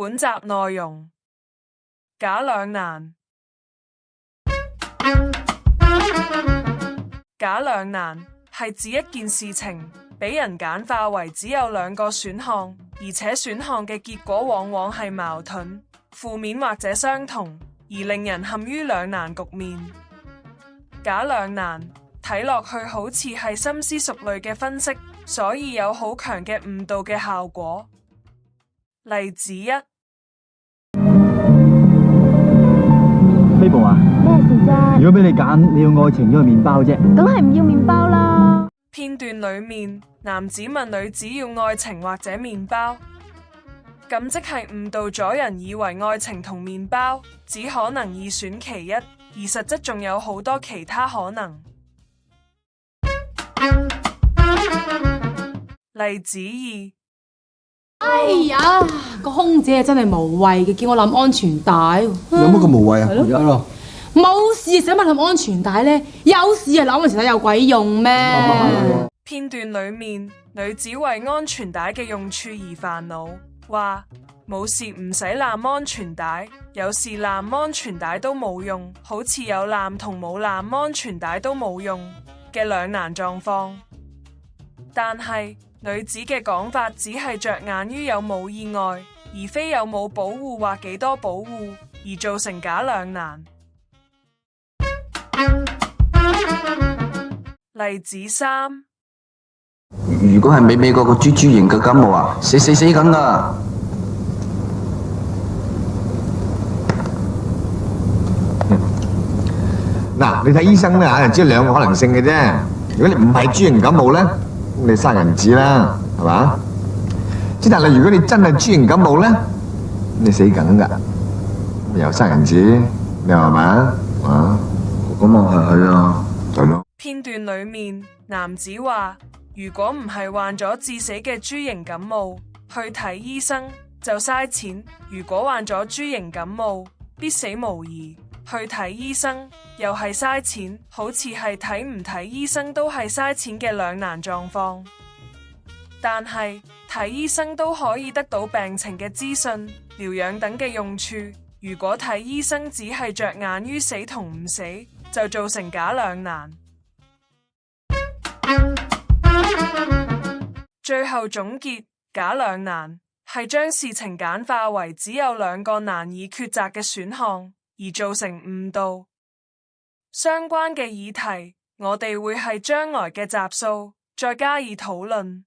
本集內容：假兩難。假兩難係指一件事情俾人簡化為只有兩個選項，而且選項嘅結果往往係矛盾、負面或者相同，而令人陷於兩難局面。假兩難睇落去好似係深思熟慮嘅分析，所以有好強嘅誤導嘅效果。例子一，Mabel啊，咩事啫？如果俾你揀，你要愛情定係麵包啫？梗係唔要麵包啦。片段裏面，男子問女子要愛情或者麵包，咁即係誤導咗人以為愛情同麵包只可能二選其一，而實質仲有好多其他可能。例子二，哎呀，個空姐真係無謂嘅，叫我攬安全帶。有乜咁無謂啊？係咯，冇事使乜攬安全帶呢？有事啊，攬安全帶有鬼用咩？片段裏面，女子為安全帶嘅用處而煩惱，話冇事唔使攬安全帶，有事攬安全帶都冇用，好似有攬同冇攬安全帶都冇用嘅兩難狀況。但係女子嘅講法只係着眼於有冇意外，而非有冇保護或幾多保護，而造成假兩難。例子三，如果係美國個豬型嘅感冒啊，死緊噶。嗱，你睇醫生咧嚇，只有兩個可能性嘅啫。如果你唔係豬型感冒咧，你生銀紙啦，係嘛？之但係如果你真係豬型感冒咧，你死梗噶，又生銀紙，你話係嘛？啊，咁啊係啊，係咯。片段裏面，男子話：如果唔係患咗致死嘅豬型感冒，去睇醫生就嘥錢；如果患咗豬型感冒，必死無疑，去睇醫生又係嘥錢，好似係睇唔睇醫生都係嘥錢嘅兩難狀況。但係睇醫生都可以得到病情嘅資訊、療養等嘅用處。如果睇醫生只係着眼於死同唔死，就造成假兩難。最後總結，假兩難係將事情簡化為只有兩個難以抉擇嘅選項，而造成誤導。相關嘅議題，我哋會喺將來嘅集數再加以討論。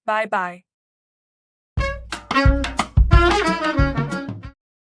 拜拜。